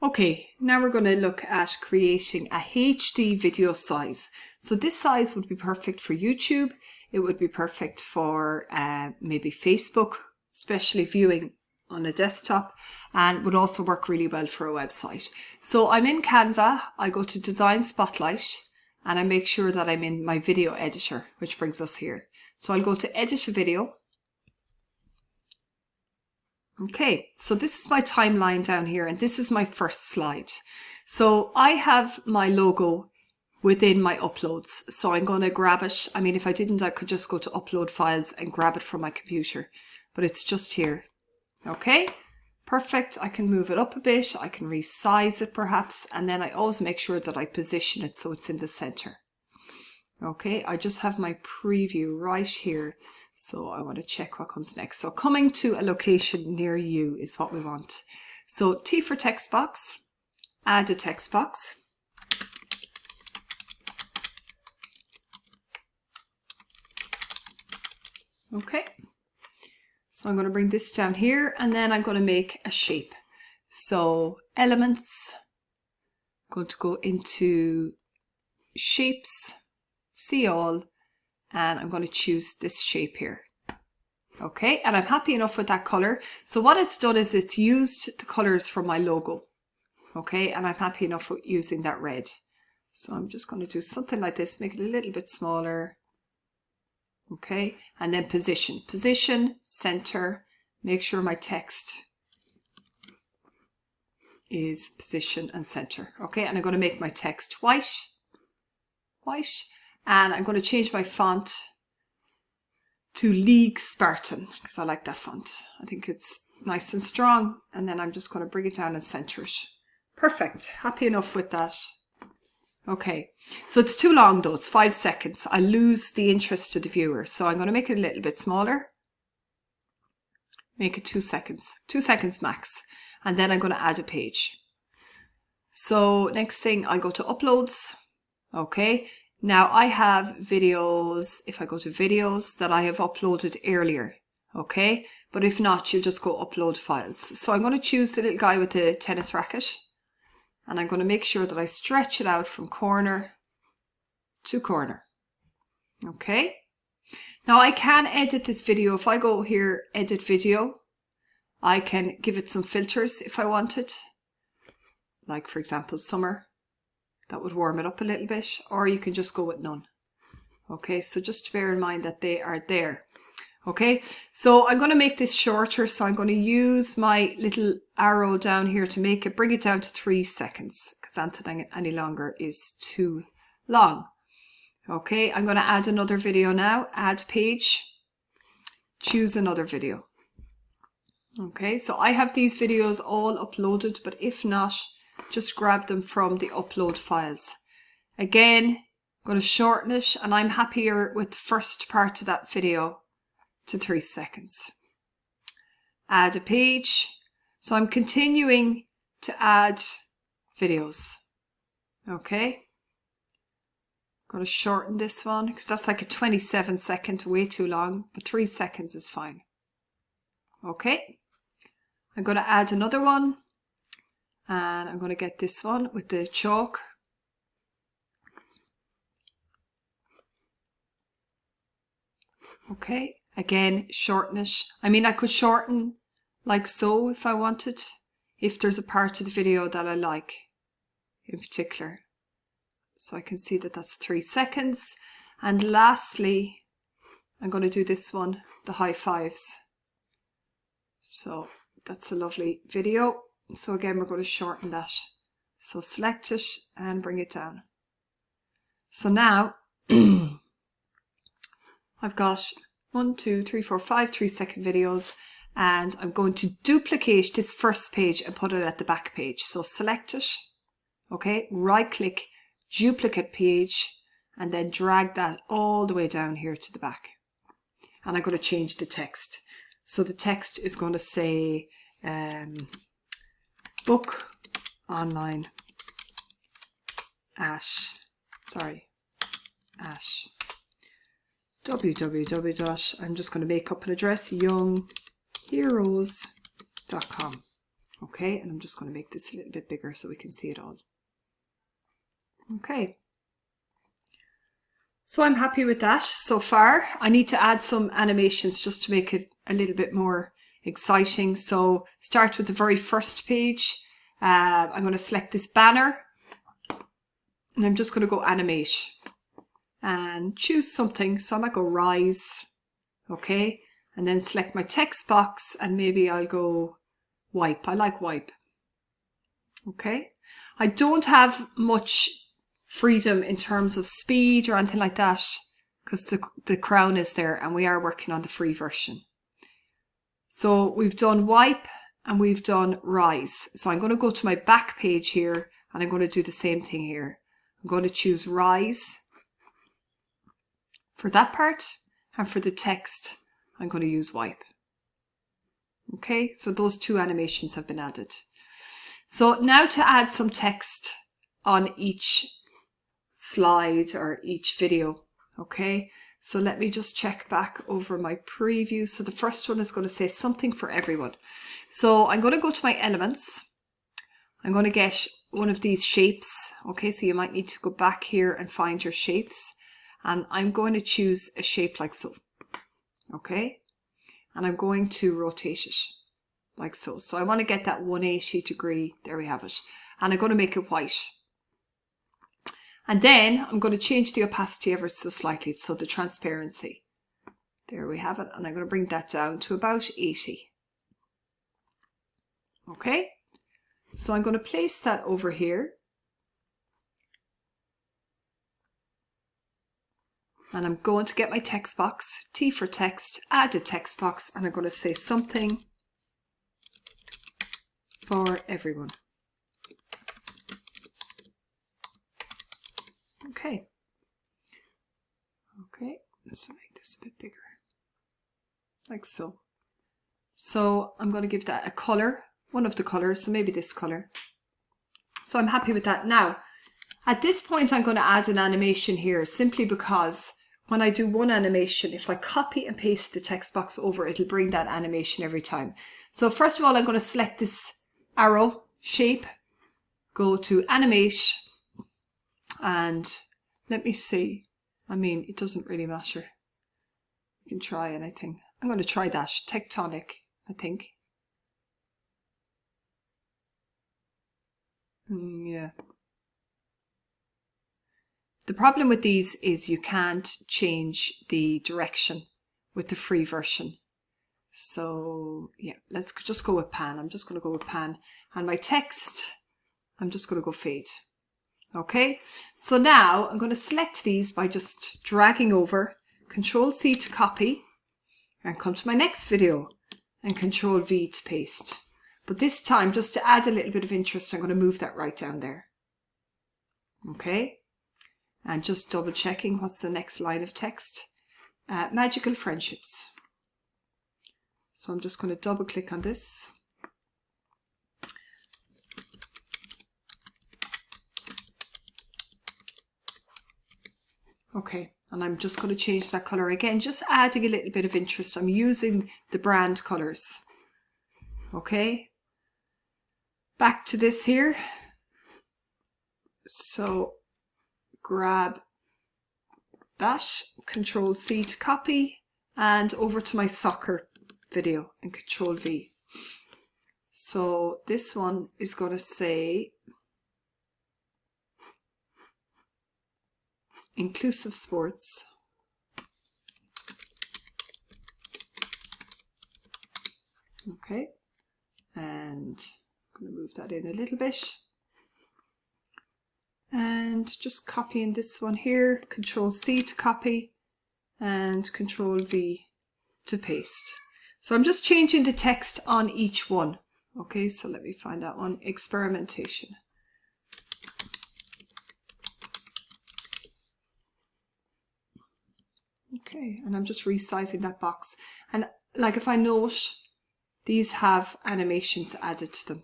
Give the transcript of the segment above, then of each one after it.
Okay, now we're going to look at creating a HD video size. So this size would be perfect for YouTube. It would be perfect for maybe Facebook, especially viewing on a desktop, and would also work really well for a website. So I'm in Canva, I go to Design Spotlight, and I make sure that I'm in my video editor, which brings us here. So I'll go to Edit a Video. Okay, so this is my timeline down here, and this is my first slide. So I have my logo within my uploads. So I'm going to grab it. I mean, if I didn't, I could just go to Upload Files and grab it from my computer, but it's just here. Okay, perfect. I can move it up a bit. I can resize it perhaps, and then I always make sure that I position it so it's in the center. Okay, I just have my preview right here. So I want to check what comes next. So coming to a location near you is what we want. So T for text box, add a text box. Okay, so I'm going to bring this down here, and then I'm going to make a shape. So elements, I'm going to go into shapes, see all, and I'm going to choose this shape here. Okay, and I'm happy enough with that color. So what it's done is it's used the colors from my logo. Okay, and I'm happy enough with using that red. So I'm just going to do something like this, make it a little bit smaller. Okay, and then position, center, make sure my text is position and center. Okay, and I'm going to make my text white, and I'm going to change my font to League Spartan because I like that font. I think it's nice and strong, and then I'm just going to bring it down and center it. Perfect, happy enough with that. Okay, so it's too long though, it's 5 seconds. I lose the interest to the viewer, so I'm going to make it a little bit smaller. Make it 2 seconds, 2 seconds max, and then I'm going to add a page. So next thing, I'll go to Uploads. Okay, now I have videos, if I go to videos that I have uploaded earlier. Okay, but if not, you'll just go Upload Files. So I'm going to choose the little guy with the tennis racket. And I'm going to make sure that I stretch it out from corner to corner. Okay. Now I can edit this video. If I go here, edit video, I can give it some filters if I wanted. Like for example, summer. That would warm it up a little bit. Or you can just go with none. Okay, so just bear in mind that they are there. Okay, so I'm going to make this shorter, so I'm going to use my little arrow down here to make it, bring it down to 3 seconds, because anything any longer is too long. Okay, I'm going to add another video now, add page, choose another video. Okay, so I have these videos all uploaded, but if not, just grab them from the upload files. Again, I'm going to shorten it, and I'm happier with the first part of that video to 3 seconds. Add a page. So I'm continuing to add videos. Okay. I'm going to shorten this one because that's like a 27-second, way too long, but 3 seconds is fine. Okay. I'm going to add another one, and I'm going to get this one with the chalk. Okay. Again, shorten it. I mean, I could shorten like so if I wanted, if there's a part of the video that I like in particular. So I can see that that's 3 seconds. And lastly, I'm going to do this one, the high fives. So that's a lovely video. So again, we're going to shorten that. So select it and bring it down. So now I've got 1, 2, 3, 4, 5 3-second videos, and I'm going to duplicate this first page and put it at the back page. So select it, okay, right click, duplicate page, and then drag that all the way down here to the back. And I'm going to change the text. So the text is going to say book online at www. I'm just going to make up an address, youngheroes.com. Okay, and I'm just going to make this a little bit bigger so we can see it all. Okay. So I'm happy with that so far. I need to add some animations just to make it a little bit more exciting. So start with the very first page. I'm going to select this banner and I'm just going to go animate and choose something. So I might go rise. Okay. And then select my text box and maybe I'll go wipe. I like wipe. Okay. I don't have much freedom in terms of speed or anything like that because the crown is there and we are working on the free version. So we've done wipe and we've done rise. So I'm going to go to my back page here and I'm going to do the same thing here. I'm going to choose rise for that part, and for the text I'm going to use wipe. Okay, so those two animations have been added. So now to add some text on each slide or each video. Okay, so let me just check back over my preview. So the first one is going to say something for everyone. So I'm going to go to my elements. I'm going to get one of these shapes. Okay, so you might need to go back here and find your shapes. And I'm going to choose a shape like so. Okay, and I'm going to rotate it like so. So I want to get that 180 degree. There we have it. And I'm going to make it white. And then I'm going to change the opacity ever so slightly, so the transparency. There we have it. And I'm going to bring that down to about 80. Okay, so I'm going to place that over here. And I'm going to get my text box, T for text, add a text box, and I'm going to say something for everyone. Okay. Okay, let's make this a bit bigger. Like so. So I'm going to give that a color, one of the colors, so maybe this color. So I'm happy with that. Now, at this point, I'm going to add an animation here simply because when I do one animation, if I copy and paste the text box over, it'll bring that animation every time. So first of all, I'm going to select this arrow shape, go to animate, and let me see. I mean, it doesn't really matter. You can try anything. I'm going to try that tectonic, I think. Yeah. The problem with these is you can't change the direction with the free version. So yeah, let's just go with pan. I'm just going to go with pan. And my text, I'm just going to go fade. Okay, so now I'm going to select these by just dragging over, Control C to copy, and come to my next video and Control V to paste. But this time, just to add a little bit of interest, I'm going to move that right down there. Okay. And just double checking what's the next line of text. Magical friendships. So I'm just going to double click on this. Okay, and I'm just going to change that color again, just adding a little bit of interest. I'm using the brand colors. Okay, back to this here. So grab that, Control C to copy, and over to my soccer video and Control V. So this one is going to say inclusive sports. Okay, and I'm going to move that in a little bit. And just copying this one here, Control C to copy and Control V to paste. So I'm just changing the text on each one. Okay, so let me find that one, experimentation. Okay, and I'm just resizing that box. And like if I note, these have animations added to them.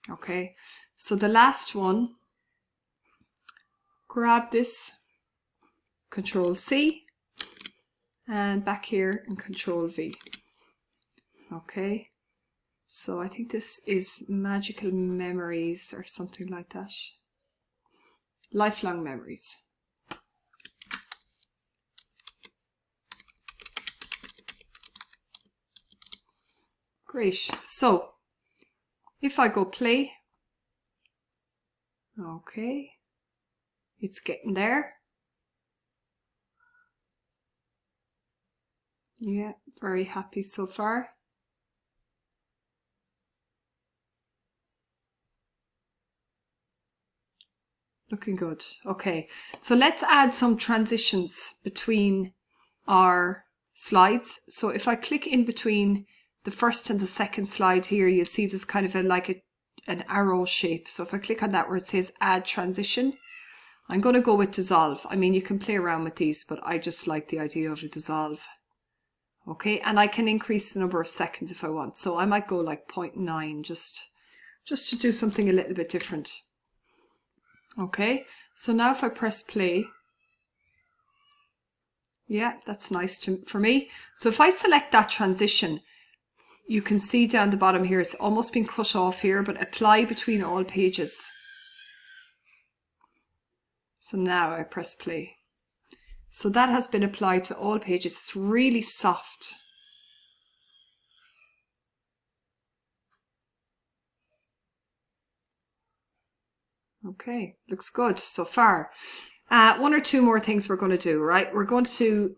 Okay, so the last one, grab this, Control C, and back here and Control V. Okay, So I think this is magical memories or something like that. Lifelong memories. Great. So if I go play, okay, it's getting there. Yeah, very happy so far. Looking good. Okay, so let's add some transitions between our slides. So if I click in between the first and the second slide here, you see this kind of an arrow shape. So if I click on that where it says add transition, I'm going to go with dissolve. I mean, you can play around with these, but I just like the idea of a dissolve. Okay, and I can increase the number of seconds if I want. So I might go like 0.9 just to do something a little bit different. Okay, so now if I press play, yeah, that's nice for me. So if I select that transition, you can see down the bottom here, it's almost been cut off here, but apply between all pages. So now I press play. So that has been applied to all pages. It's really soft. Okay, looks good so far. One or two more things we're going to do, right? We're going to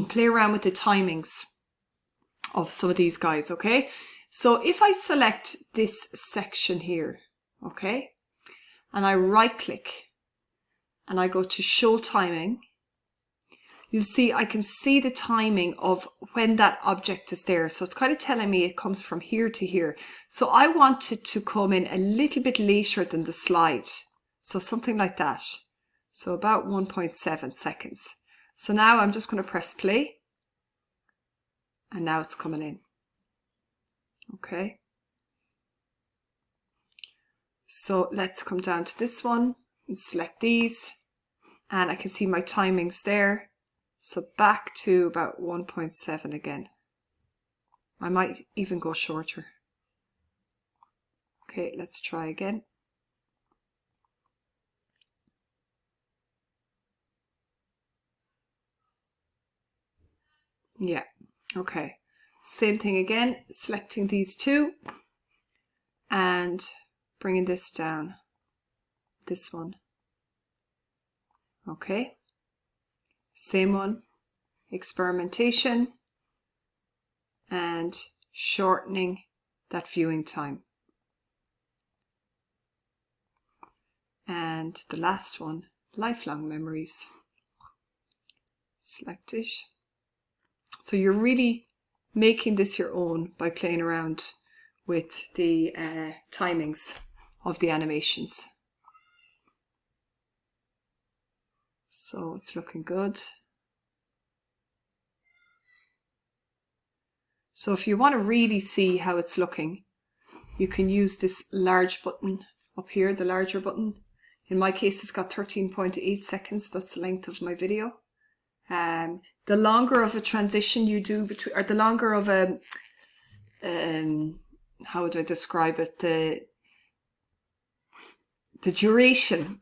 play around with the timings of some of these guys, okay? So if I select this section here, okay, and I right click and I go to show timing, you'll see I can see the timing of when that object is there. So it's kind of telling me it comes from here to here. So I want it to come in a little bit later than the slide. So something like that. So about 1.7 seconds. So now I'm just going to press play. And now it's coming in. Okay. So let's come down to this one and select these. And I can see my timings there. So back to about 1.7 again. I might even go shorter. Okay, let's try again. Yeah, okay. Same thing again, selecting these two and bringing this down. This one. Okay. Same one, experimentation and shortening that viewing time. And the last one, lifelong memories. Select it. So you're really making this your own by playing around with the timings of the animations. So it's looking good. So if you want to really see how it's looking, you can use this large button up here, the larger button. In my case, it's got 13.8 seconds. That's the length of my video. The longer of a transition you do between, or the longer of a, how would I describe it? The duration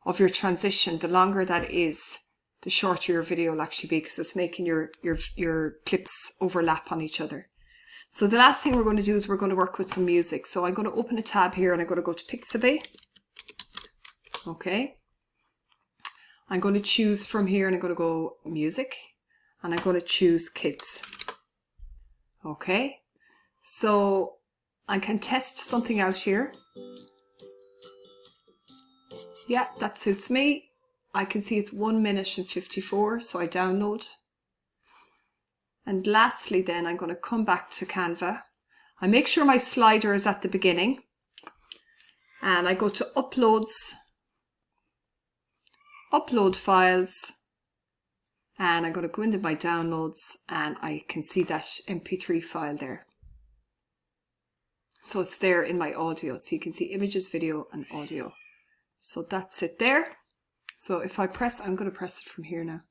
of your transition, the longer that is, the shorter your video will actually be, because it's making your clips overlap on each other. So the last thing we're going to do is we're going to work with some music. So I'm going to open a tab here and I'm going to go to Pixabay. Okay. I'm going to choose from here and I'm going to go music and I'm going to choose kids. Okay. So I can test something out here. Yeah, that suits me. I can see it's 1 minute and 54, so I download. And lastly then, I'm going to come back to Canva. I make sure my slider is at the beginning. And I go to Uploads, Upload Files. And I'm going to go into my downloads and I can see that MP3 file there. So it's there in my audio. So you can see images, video and audio. So that's it there. So if I press, I'm going to press it from here now.